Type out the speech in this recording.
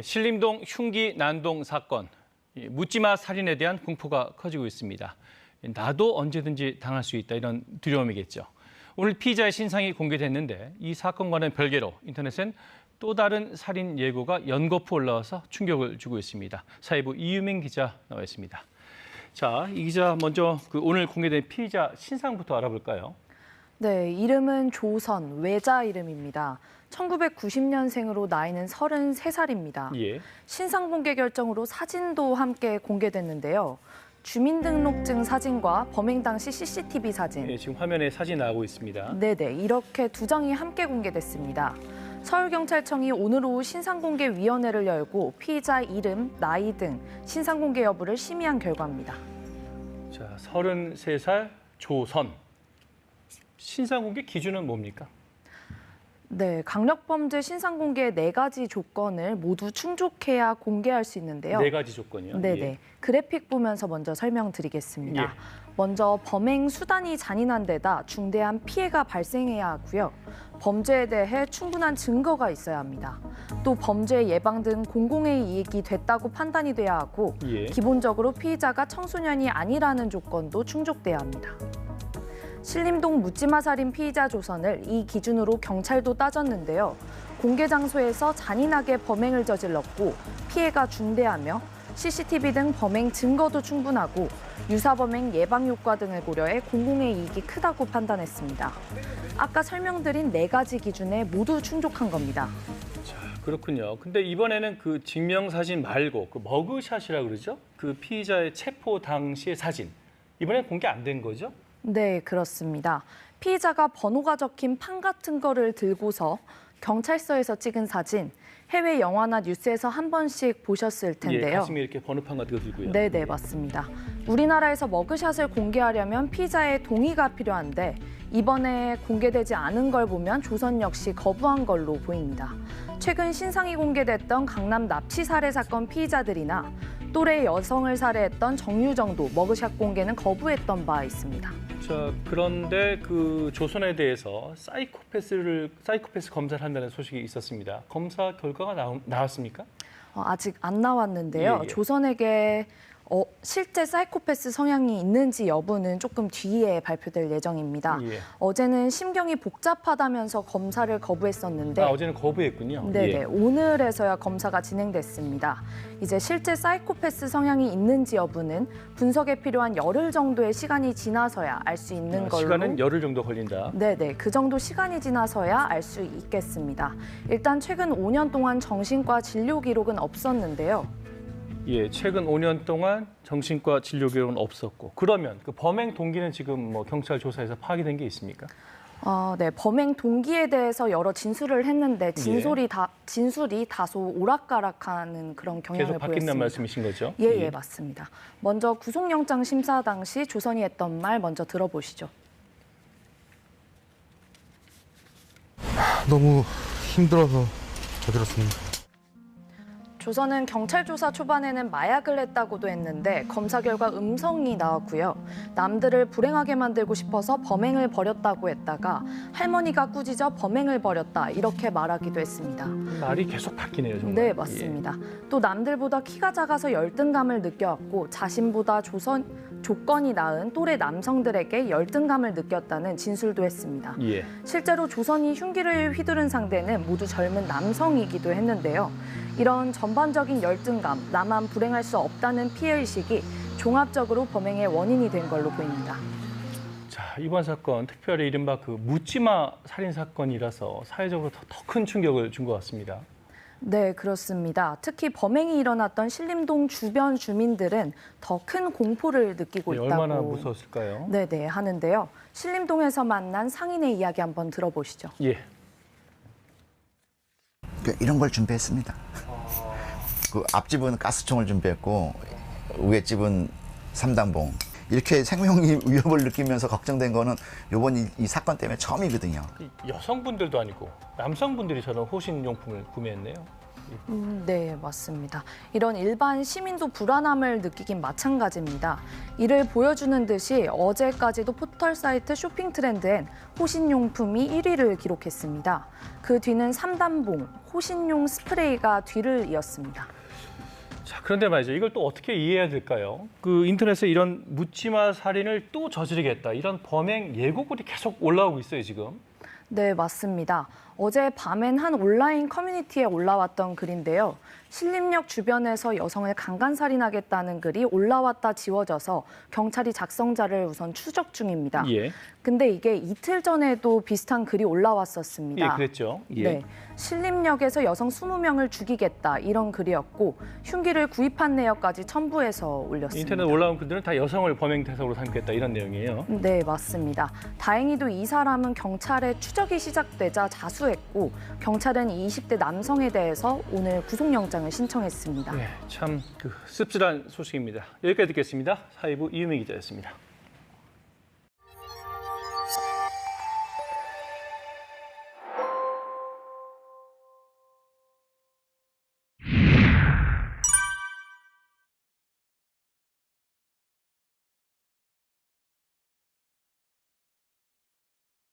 예, 신림동 흉기 난동 사건, 묻지마 살인에 대한 공포가 커지고 있습니다. 나도 언제든지 당할 수 있다 이런 두려움이겠죠. 오늘 피의자의 신상이 공개됐는데 이 사건과는 별개로 인터넷엔 또 다른 살인 예고가 연거푸 올라와서 충격을 주고 있습니다. 사회부 이유민 기자 나와 있습니다. 자, 이 기자 먼저 오늘 공개된 피의자 신상부터 알아볼까요? 네, 이름은 조선, 외자 이름입니다. 1990년생으로 나이는 33살입니다. 예. 신상 공개 결정으로 사진도 함께 공개됐는데요. 주민등록증 사진과 범행 당시 CCTV 사진. 예, 지금 화면에 사진 나오고 있습니다. 네네, 이렇게 두 장이 함께 공개됐습니다. 서울경찰청이 오늘 오후 신상공개위원회를 열고 피의자 이름, 나이 등 신상공개 여부를 심의한 결과입니다. 자, 33살 조선. 신상공개 기준은 뭡니까? 네, 강력범죄 신상공개의 4가지 조건을 모두 충족해야 공개할 수 있는데요. 4가지 조건이요? 네네. 예. 그래픽 보면서 먼저 설명드리겠습니다. 예. 먼저 범행 수단이 잔인한 데다 중대한 피해가 발생해야 하고요. 범죄에 대해 충분한 증거가 있어야 합니다. 또 범죄 예방 등 공공의 이익이 됐다고 판단이 돼야 하고 예. 기본적으로 피의자가 청소년이 아니라는 조건도 충족돼야 합니다. 신림동 묻지마 살인 피의자 조선을 이 기준으로 경찰도 따졌는데요. 공개 장소에서 잔인하게 범행을 저질렀고 피해가 중대하며 CCTV 등 범행 증거도 충분하고 유사범행 예방 효과 등을 고려해 공공의 이익이 크다고 판단했습니다. 아까 설명드린 4가지 기준에 모두 충족한 겁니다. 자, 그렇군요. 근데 이번에는 그 증명사진 말고 그 머그샷이라고 그러죠? 그 피의자의 체포 당시의 사진. 이번엔 공개 안 된 거죠? 네, 그렇습니다. 피의자가 번호가 적힌 판 같은 거를 들고서 경찰서에서 찍은 사진, 해외 영화나 뉴스에서 한 번씩 보셨을 텐데요. 예, 가슴에 이렇게 번호판 같은 거 들고요. 네, 맞습니다. 우리나라에서 머그샷을 공개하려면 피의자의 동의가 필요한데 이번에 공개되지 않은 걸 보면 조선 역시 거부한 걸로 보입니다. 최근 신상이 공개됐던 강남 납치 살해 사건 피의자들이나 또래 여성을 살해했던 정유정도 머그샷 공개는 거부했던 바 있습니다. 자, 그런데 그 조선에 대해서 사이코패스 검사를 한다는 소식이 있었습니다. 검사 결과가 나왔습니까? 아직 안 나왔는데요. 예. 조선에게 실제 사이코패스 성향이 있는지 여부는 조금 뒤에 발표될 예정입니다. 예. 어제는 심경이 복잡하다면서 검사를 거부했었는데 어제는 거부했군요. 네네, 예. 오늘에서야 검사가 진행됐습니다. 이제 실제 사이코패스 성향이 있는지 여부는 분석에 필요한 열흘 정도의 시간이 지나서야 알 수 있는 걸로. 시간은 열흘 정도 걸린다. 네네, 그 정도 시간이 지나서야 알 수 있겠습니다. 일단 최근 5년 동안 정신과 진료 기록은 없었는데요. 예, 최근 5년 동안 정신과 진료 기록은 없었고, 그러면 그 범행 동기는 지금 뭐 경찰 조사에서 파악이 된 게 있습니까? 네, 범행 동기에 대해서 여러 진술을 했는데 진술이 다소 오락가락하는 그런 경향을 계속 보였습니다. 바뀐다는 말씀이신 거죠? 예, 맞습니다. 먼저 구속영장 심사 당시 조선이 했던 말 먼저 들어보시죠. 너무 힘들어서 저질렀습니다. 조선은 경찰 조사 초반에는 마약을 했다고도 했는데 검사 결과 음성이 나왔고요. 남들을 불행하게 만들고 싶어서 범행을 벌였다고 했다가 할머니가 꾸짖어 범행을 벌였다 이렇게 말하기도 했습니다. 말이 계속 바뀌네요, 정말. 네, 맞습니다. 또 남들보다 키가 작아서 열등감을 느껴왔고 자신보다 조건이 나은 또래 남성들에게 열등감을 느꼈다는 진술도 했습니다. 예. 실제로 조선이 흉기를 휘두른 상대는 모두 젊은 남성이기도 했는데요. 이런 전반적인 열등감, 나만 불행할 수 없다는 피해의식이 종합적으로 범행의 원인이 된 걸로 보입니다. 자, 이번 사건 특별히 이른바 그 묻지마 살인 사건이라서 사회적으로 더 큰 충격을 준 것 같습니다. 네, 그렇습니다. 특히 범행이 일어났던 신림동 주변 주민들은 더 큰 공포를 느끼고 있다고. 얼마나 무서웠을까요? 네네, 하는데요. 신림동에서 만난 상인의 이야기 한번 들어보시죠. 예. 이런 걸 준비했습니다. 그 앞집은 가스총을 준비했고 위에 집은 삼단봉. 이렇게 생명 위협을 느끼면서 걱정된 거는 이번 이 사건 때문에 처음이거든요. 여성분들도 아니고 남성분들이 저런 호신용품을 구매했네요. 네, 맞습니다. 이런 일반 시민도 불안함을 느끼긴 마찬가지입니다. 이를 보여주는 듯이 어제까지도 포털 사이트 쇼핑 트렌드엔 호신용품이 1위를 기록했습니다. 그 뒤는 삼단봉, 호신용 스프레이가 뒤를 이었습니다. 자, 그런데 말이죠. 이걸 또 어떻게 이해해야 될까요? 그 인터넷에 이런 묻지마 살인을 또 저지르겠다. 이런 범행 예고글이 계속 올라오고 있어요, 지금. 네, 맞습니다. 어제 밤엔 한 온라인 커뮤니티에 올라왔던 글인데요. 신림역 주변에서 여성을 강간살인하겠다는 글이 올라왔다 지워져서 경찰이 작성자를 우선 추적 중입니다. 예. 근데 이게 이틀 전에도 비슷한 글이 올라왔었습니다. 예, 그랬죠. 예. 네, 신림역에서 여성 20명을 죽이겠다 이런 글이었고 흉기를 구입한 내역까지 첨부해서 올렸습니다. 인터넷 올라온 글들은 다 여성을 범행 대상으로 삼겠다 이런 내용이에요. 네, 맞습니다. 다행히도 이 사람은 경찰의 추적이 시작되자 자수했고 경찰은 이 20대 남성에 대해서 오늘 구속영장을 신청했습니다. 네, 참 씁쓸한 소식입니다. 여기까지 듣겠습니다. 사회부 이유미 기자였습니다.